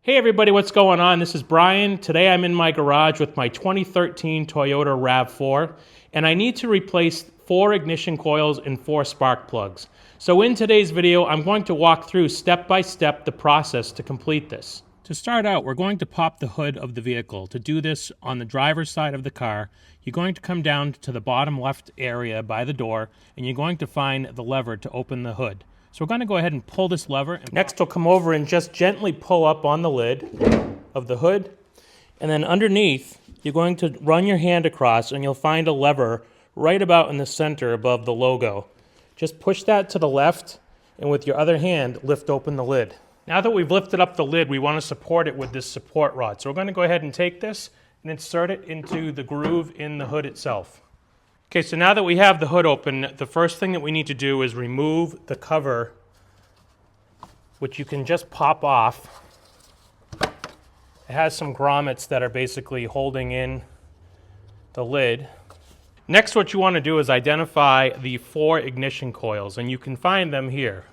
Hey everybody, what's going on? This is Brian. Today I'm in my garage with my 2013 Toyota RAV4, and I need to replace 4 ignition coils and 4 spark plugs. So in today's video, I'm going to walk through step by step the process to complete this. To start out, we're going to pop the hood of the vehicle. To do this on the driver's side of the car, you're going to come down to the bottom left area by the door, and you're going to find the lever to open the hood. So we're going to go ahead and pull this lever. Next, we'll come over and just gently pull up on the lid of the hood. And then underneath, you're going to run your hand across and you'll find a lever right about in the center above the logo. Just push that to the left and with your other hand, lift open the lid. Now that we've lifted up the lid, we want to support it with this support rod. So we're going to go ahead and take this and insert it into the groove in the hood itself. Okay, so now that we have the hood open, the first thing that we need to do is remove the cover, which you can just pop off. It has some grommets that are basically holding in the lid. Next, what you want to do is identify the 4 ignition coils, and you can find them here.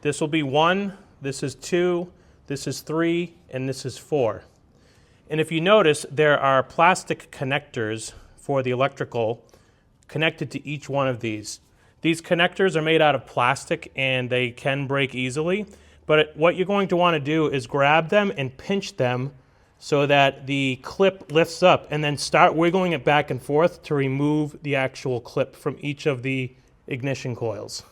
This will be 1, this is 2, this is 3, and this is 4. And if you notice, there are plastic connectors for the electrical connected to each one of these. These connectors are made out of plastic and they can break easily, but what you're going to want to do is grab them and pinch them so that the clip lifts up, and then start wiggling it back and forth to remove the actual clip from each of the ignition coils.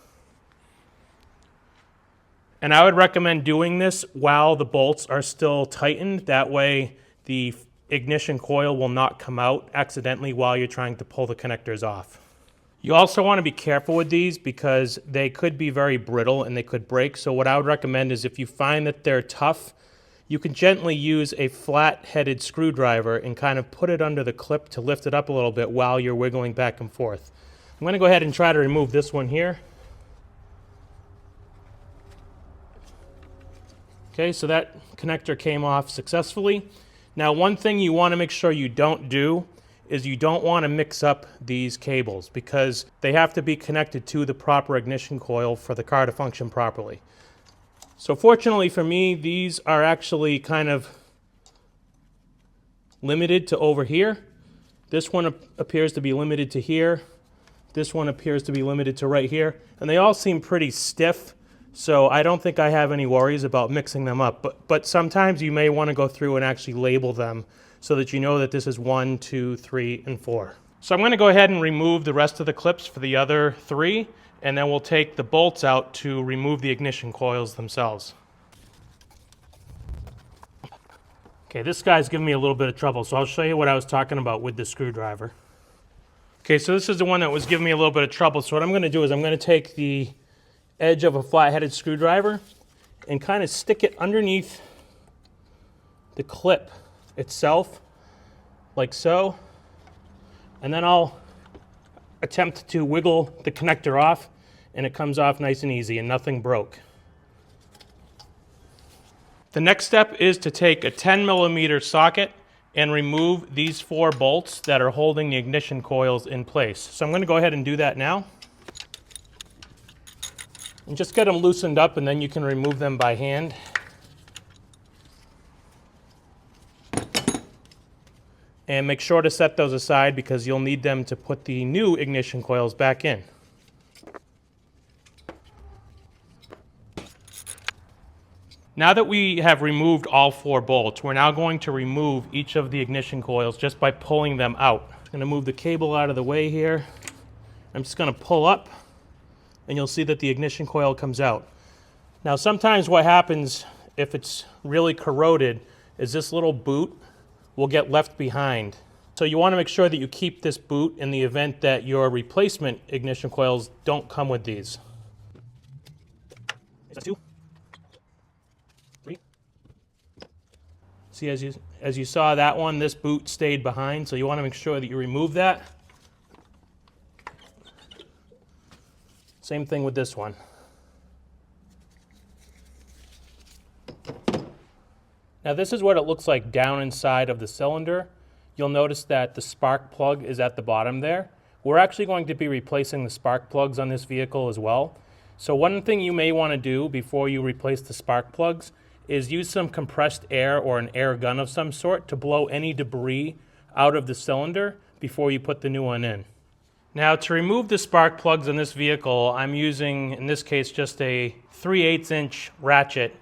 And I would recommend doing this while the bolts are still tightened. That way the ignition coil will not come out accidentally while you're trying to pull the connectors off. You also want to be careful with these because they could be very brittle and they could break. So what I would recommend is if you find that they're tough, you can gently use a flat-headed screwdriver and kind of put it under the clip to lift it up a little bit while you're wiggling back and forth. I'm going to go ahead and try to remove this one here. Okay, so that connector came off successfully. Now, one thing you want to make sure you don't do is you don't want to mix up these cables because they have to be connected to the proper ignition coil for the car to function properly. So fortunately for me, these are actually kind of limited to over here. This one appears to be limited to here. This one appears to be limited to right here. And they all seem pretty stiff. So I don't think I have any worries about mixing them up, but sometimes you may want to go through and actually label them so that you know that this is 1, 2, 3, and 4. So I'm going to go ahead and remove the rest of the clips for the other 3, and then we'll take the bolts out to remove the ignition coils themselves. Okay, this guy's giving me a little bit of trouble, so I'll show you what I was talking about with the screwdriver. Okay, so this is the one that was giving me a little bit of trouble. So what I'm going to do is I'm going to take the edge of a flat-headed screwdriver and kind of stick it underneath the clip itself, like so. And then I'll attempt to wiggle the connector off, and it comes off nice and easy and nothing broke. The next step is to take a 10mm socket and remove these 4 bolts that are holding the ignition coils in place. So I'm going to go ahead and do that now. And just get them loosened up, and then you can remove them by hand. And make sure to set those aside because you'll need them to put the new ignition coils back in. Now that we have removed all 4 bolts, we're now going to remove each of the ignition coils just by pulling them out. I'm going to move the cable out of the way here. I'm just going to pull up, and you'll see that the ignition coil comes out. Now sometimes what happens if it's really corroded is this little boot will get left behind. So you want to make sure that you keep this boot in the event that your replacement ignition coils don't come with these. Is that 2? 3? See, as you saw that one, this boot stayed behind, so you want to make sure that you remove that. Same thing with this one. Now this is what it looks like down inside of the cylinder. You'll notice that the spark plug is at the bottom there. We're actually going to be replacing the spark plugs on this vehicle as well. So one thing you may want to do before you replace the spark plugs is use some compressed air or an air gun of some sort to blow any debris out of the cylinder before you put the new one in. Now, to remove the spark plugs in this vehicle, I'm using, in this case, just a 3/8" ratchet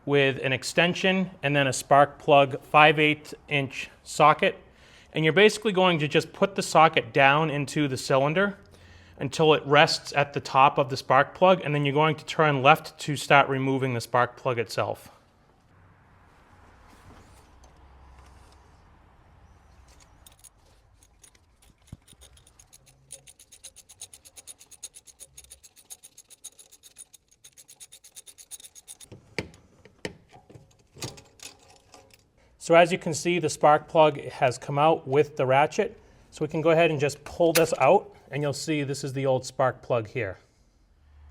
with an extension and then a spark plug 5/8" socket. And you're basically going to just put the socket down into the cylinder until it rests at the top of the spark plug, and then you're going to turn left to start removing the spark plug itself. So as you can see, the spark plug has come out with the ratchet. So we can go ahead and just pull this out, and you'll see this is the old spark plug here.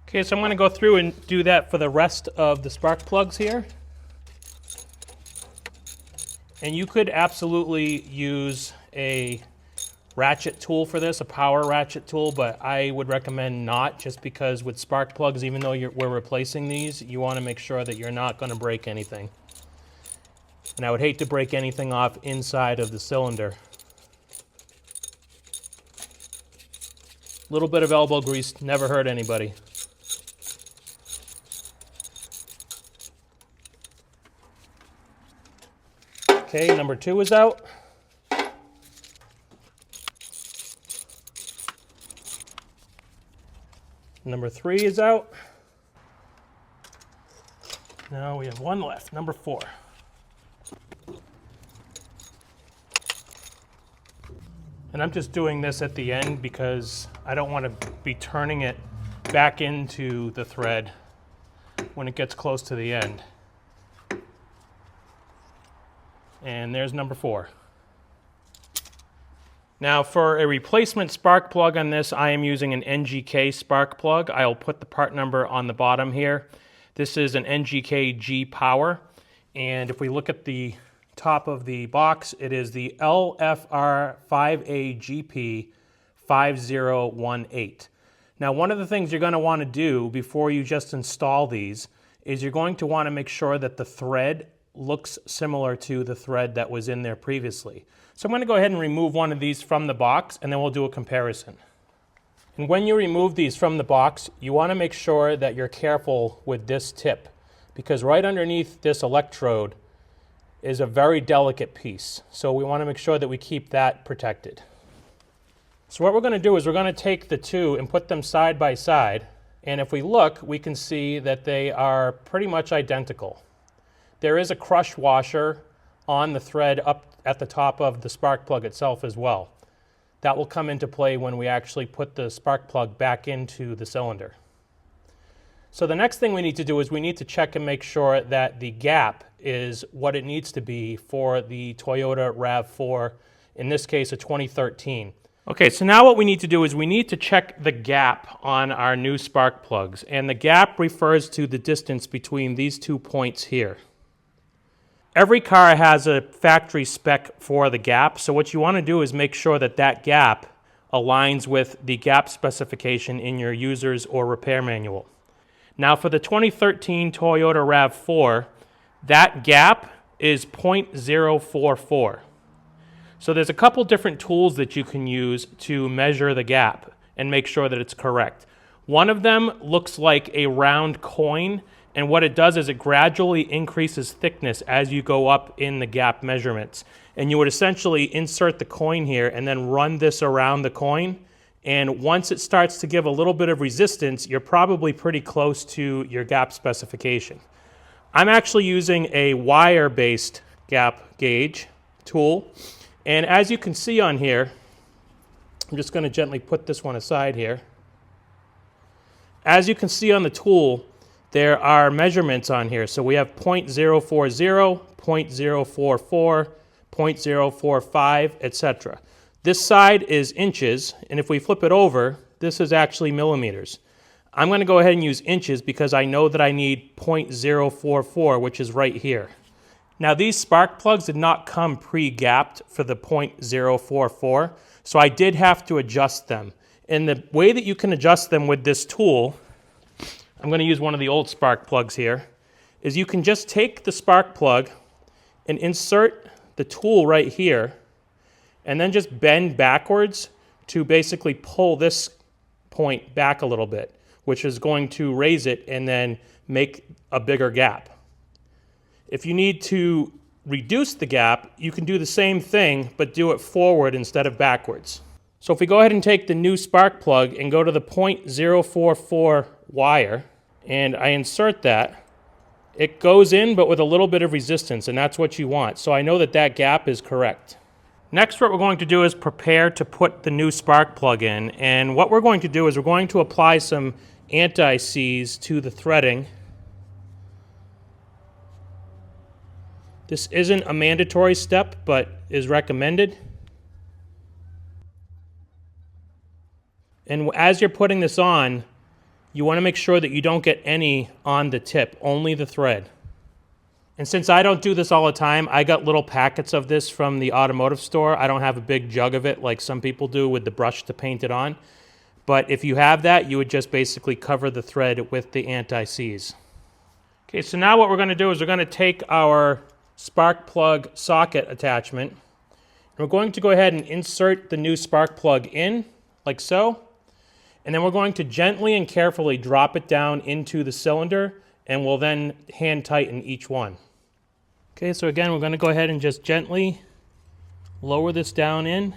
Okay, so I'm going to go through and do that for the rest of the spark plugs here. And you could absolutely use a ratchet tool for this, a power ratchet tool, but I would recommend not, just because with spark plugs, even though we're replacing these, you want to make sure that you're not going to break anything. And I would hate to break anything off inside of the cylinder. A little bit of elbow grease never hurt anybody. Okay, number 2 is out. Number 3 is out. Now we have one left, number 4. And I'm just doing this at the end because I don't want to be turning it back into the thread when it gets close to the end. And there's number 4. Now for a replacement spark plug on this, I am using an NGK spark plug. I'll put the part number on the bottom here. This is an NGK G Power. And if we look at the top of the box, it is the LFR5AGP 5018. Now, one of the things you're going to want to do before you just install these is you're going to want to make sure that the thread looks similar to the thread that was in there previously. So I'm going to go ahead and remove one of these from the box, and then we'll do a comparison. And when you remove these from the box, you want to make sure that you're careful with this tip, because right underneath this electrode is a very delicate piece. So we want to make sure that we keep that protected. So what we're going to do is we're going to take the two and put them side by side. And if we look, we can see that they are pretty much identical. There is a crush washer on the thread up at the top of the spark plug itself as well. That will come into play when we actually put the spark plug back into the cylinder. So the next thing we need to do is we need to check and make sure that the gap is what it needs to be for the Toyota RAV4, in this case a 2013. Okay, so now what we need to do is we need to check the gap on our new spark plugs, and the gap refers to the distance between these 2 points here. Every car has a factory spec for the gap, so what you want to do is make sure that that gap aligns with the gap specification in your user's or repair manual. Now for the 2013 Toyota RAV4, that gap is 0.044. So there's a couple different tools that you can use to measure the gap and make sure that it's correct. One of them looks like a round coin, and what it does is it gradually increases thickness as you go up in the gap measurements. And you would essentially insert the coin here and then run this around the coin. And once it starts to give a little bit of resistance, you're probably pretty close to your gap specification. I'm actually using a wire-based gap gauge tool. And as you can see on here, I'm just going to gently put this one aside here. As you can see on the tool, there are measurements on here. So we have 0.040, 0.044, 0.045, etc. This side is inches, and if we flip it over, this is actually millimeters. I'm going to go ahead and use inches because I know that I need 0.044, which is right here. Now these spark plugs did not come pre-gapped for the 0.044, so I did have to adjust them. And the way that you can adjust them with this tool, I'm going to use one of the old spark plugs here, is you can just take the spark plug and insert the tool right here and then just bend backwards to basically pull this point back a little bit, which is going to raise it and then make a bigger gap. If you need to reduce the gap, you can do the same thing, but do it forward instead of backwards. So if we go ahead and take the new spark plug and go to the 0.044 wire, and I insert that, it goes in but with a little bit of resistance, and that's what you want. So I know that that gap is correct. Next, what we're going to do is prepare to put the new spark plug in, and what we're going to do is we're going to apply some anti-seize to the threading. This isn't a mandatory step, but is recommended. And as you're putting this on, you want to make sure that you don't get any on the tip, only the thread. And since I don't do this all the time, I got little packets of this from the automotive store. I don't have a big jug of it like some people do with the brush to paint it on. But if you have that, you would just basically cover the thread with the anti-seize. Okay, so now what we're going to do is we're going to take our spark plug socket attachment. And we're going to go ahead and insert the new spark plug in, like so. And then we're going to gently and carefully drop it down into the cylinder, and we'll then hand tighten each one. Okay, so again, we're going to go ahead and just gently lower this down in.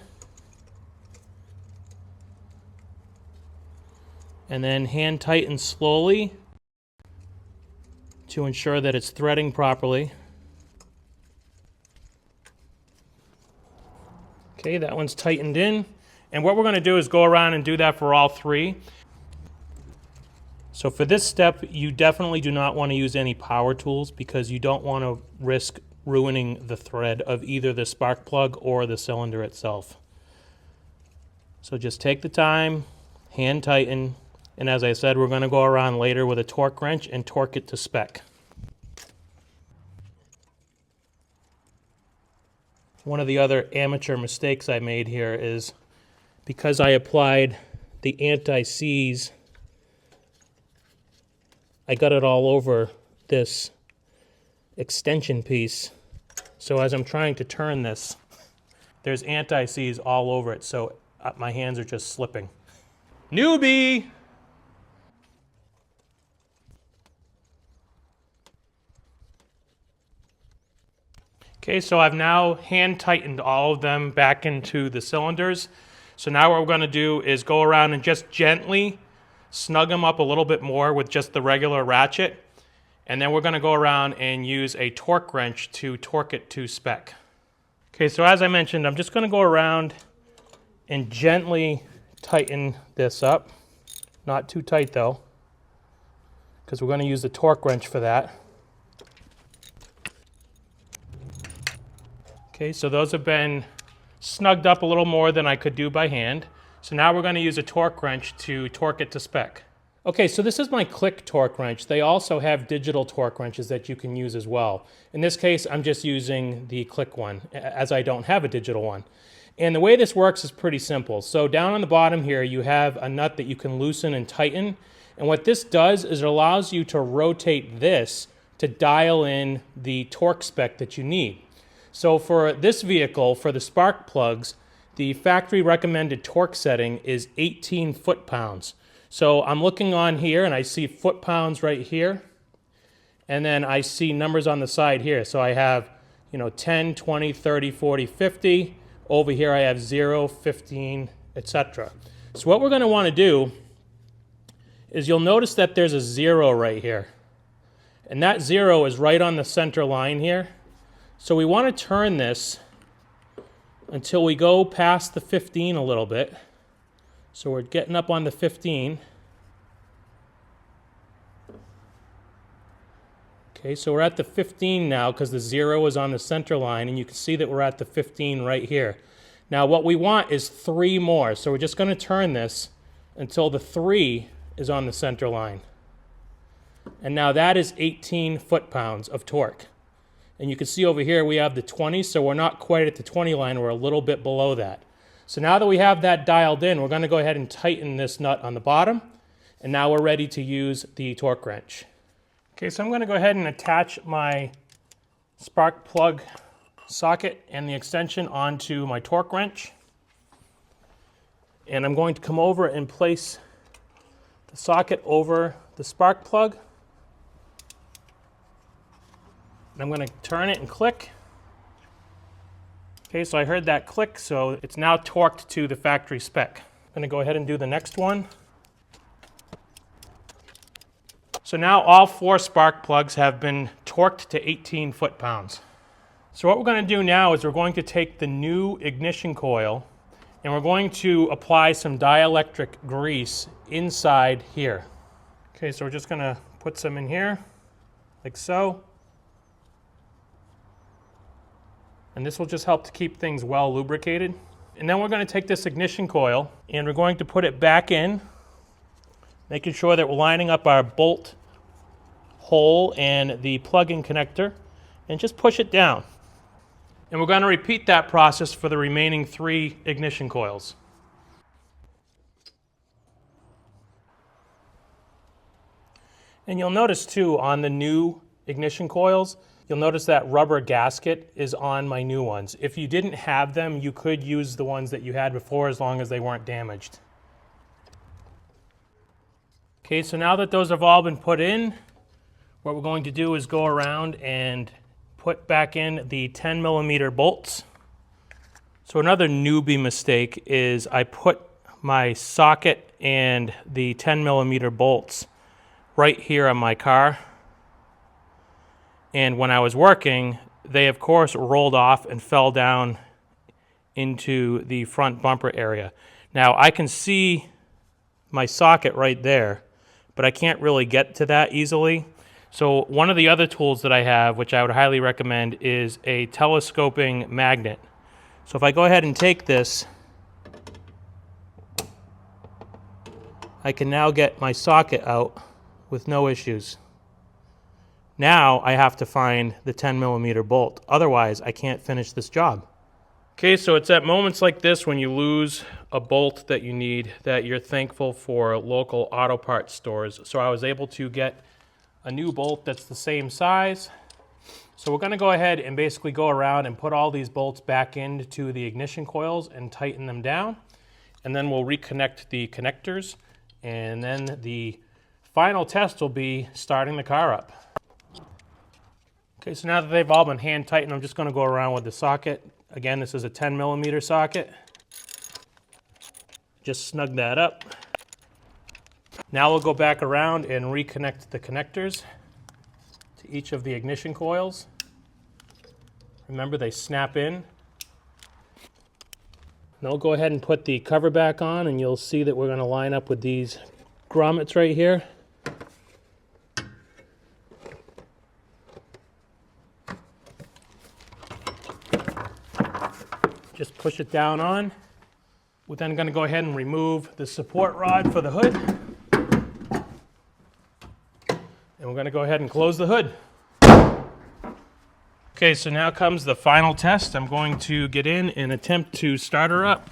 And then hand tighten slowly to ensure that it's threading properly. Okay, that one's tightened in. And what we're going to do is go around and do that for all three. So for this step, you definitely do not want to use any power tools because you don't want to risk ruining the thread of either the spark plug or the cylinder itself. So just take the time, hand tighten, and as I said, we're going to go around later with a torque wrench and torque it to spec. One of the other amateur mistakes I made here is because I applied the anti-seize, I got it all over this extension piece. So as I'm trying to turn this, there's anti-seize all over it, so my hands are just slipping. Newbie! Okay, so I've now hand tightened all of them back into the cylinders. So now what we're going to do is go around and just gently snug them up a little bit more with just the regular ratchet. And then we're going to go around and use a torque wrench to torque it to spec. Okay, so as I mentioned, I'm just going to go around and gently tighten this up. Not too tight though, because we're going to use the torque wrench for that. Okay, so those have been snugged up a little more than I could do by hand. So now we're going to use a torque wrench to torque it to spec. Okay, so this is my click torque wrench. They also have digital torque wrenches that you can use as well. In this case, I'm just using the click one, as I don't have a digital one. And the way this works is pretty simple. So down on the bottom here, you have a nut that you can loosen and tighten. And what this does is it allows you to rotate this to dial in the torque spec that you need. So for this vehicle, for the spark plugs, the factory recommended torque setting is 18 foot-pounds. So I'm looking on here and I see foot-pounds right here. And then I see numbers on the side here. So I have, 10, 20, 30, 40, 50. Over here I have 0, 15, etc. So what we're going to want to do is you'll notice that there's a 0 right here. And that 0 is right on the center line here. So we want to turn this until we go past the 15 a little bit. So we're getting up on the 15. Okay, so we're at the 15 now because the 0 is on the center line, and you can see that we're at the 15 right here. Now what we want is 3 more, so we're just going to turn this until the 3 is on the center line. And now that is 18 foot-pounds of torque. And you can see over here we have the 20, so we're not quite at the 20 line, we're a little bit below that. So now that we have that dialed in, we're going to go ahead and tighten this nut on the bottom, and now we're ready to use the torque wrench. Okay, so I'm going to go ahead and attach my spark plug socket and the extension onto my torque wrench. And I'm going to come over and place the socket over the spark plug. And I'm going to turn it and click. Okay, so I heard that click, so it's now torqued to the factory spec. I'm going to go ahead and do the next one. So now all 4 spark plugs have been torqued to 18 foot-pounds. So what we're going to do now is we're going to take the new ignition coil and we're going to apply some dielectric grease inside here. Okay, so we're just going to put some in here, like so. And this will just help to keep things well lubricated. And then we're going to take this ignition coil and we're going to put it back in, making sure that we're lining up our bolt hole and the plug-in connector, and just push it down. And we're going to repeat that process for the remaining 3 ignition coils. And you'll notice too, on the new ignition coils, you'll notice that rubber gasket is on my new ones. If you didn't have them, you could use the ones that you had before as long as they weren't damaged. Okay, so now that those have all been put in, what we're going to do is go around and put back in the 10mm bolts. So another newbie mistake is I put my socket and the 10mm bolts right here on my car. And when I was working, they of course rolled off and fell down into the front bumper area. Now I can see my socket right there, but I can't really get to that easily. So one of the other tools that I have, which I would highly recommend, is a telescoping magnet. So if I go ahead and take this, I can now get my socket out with no issues. Now I have to find the 10mm bolt. Otherwise, I can't finish this job. Okay, so it's at moments like this when you lose a bolt that you need that you're thankful for local auto parts stores. So I was able to get a new bolt that's the same size. So we're going to go ahead and basically go around and put all these bolts back into the ignition coils and tighten them down. And then we'll reconnect the connectors. And then the final test will be starting the car up. Okay, so now that they've all been hand tightened, I'm just going to go around with the socket. Again, this is a 10mm socket. Just snug that up. Now we'll go back around and reconnect the connectors to each of the ignition coils. Remember, they snap in. Now we'll go ahead and put the cover back on, and you'll see that we're going to line up with these grommets right here. Just push it down on. We're then going to go ahead and remove the support rod for the hood. And we're going to go ahead and close the hood. Okay, so now comes the final test. I'm going to get in and attempt to start her up.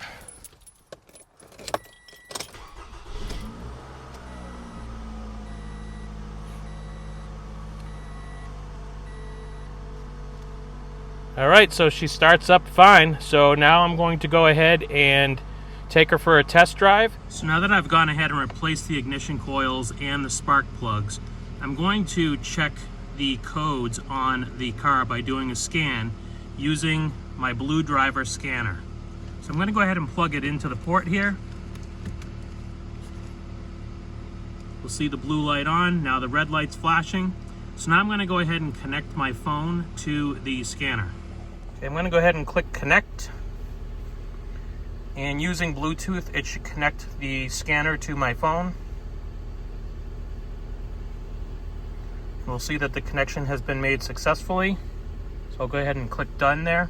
All right, so she starts up fine. So now I'm going to go ahead and take her for a test drive. So now that I've gone ahead and replaced the ignition coils and the spark plugs, I'm going to check the codes on the car by doing a scan using my BlueDriver scanner. So I'm going to go ahead and plug it into the port here. We'll see the blue light on. Now the red light's flashing. So now I'm going to go ahead and connect my phone to the scanner. Okay, I'm going to go ahead and click connect. And using Bluetooth, it should connect the scanner to my phone. We'll see that the connection has been made successfully. So I'll go ahead and click done there.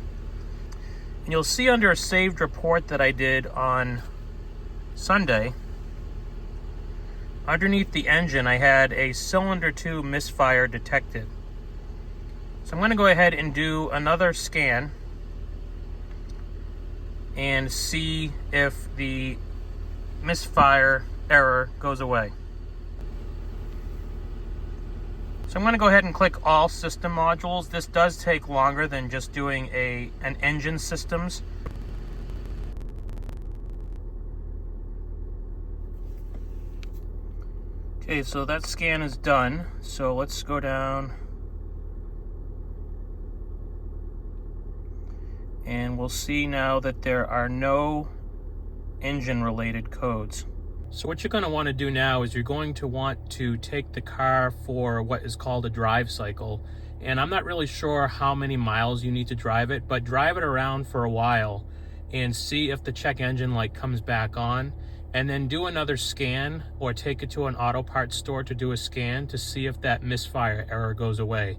And you'll see under a saved report that I did on Sunday, underneath the engine, I had a cylinder 2 misfire detected. So I'm going to go ahead and do another scan and see if the misfire error goes away. So So I'm going to go ahead and click all system modules. This does take longer than just doing an engine systems. Okay, so that scan is done. So let's go down and we'll see now that there are no engine related codes. So what you're going to want to do now is you're going to want to take the car for what is called a drive cycle. And I'm not really sure how many miles you need to drive it, but drive it around for a while and see if the check engine light comes back on. And then do another scan or take it to an auto parts store to do a scan to see if that misfire error goes away.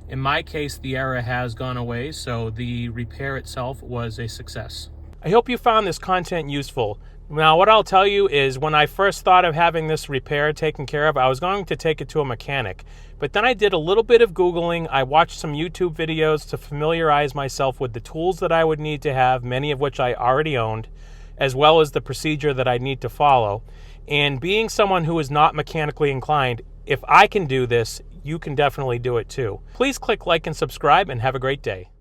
In my case, the error has gone away, so the repair itself was a success. I hope you found this content useful. Now, what I'll tell you is when I first thought of having this repair taken care of, I was going to take it to a mechanic. But then I did a little bit of Googling. I watched some YouTube videos to familiarize myself with the tools that I would need to have, many of which I already owned, as well as the procedure that I need to follow. And being someone who is not mechanically inclined, if I can do this, you can definitely do it too. Please click like and subscribe and have a great day.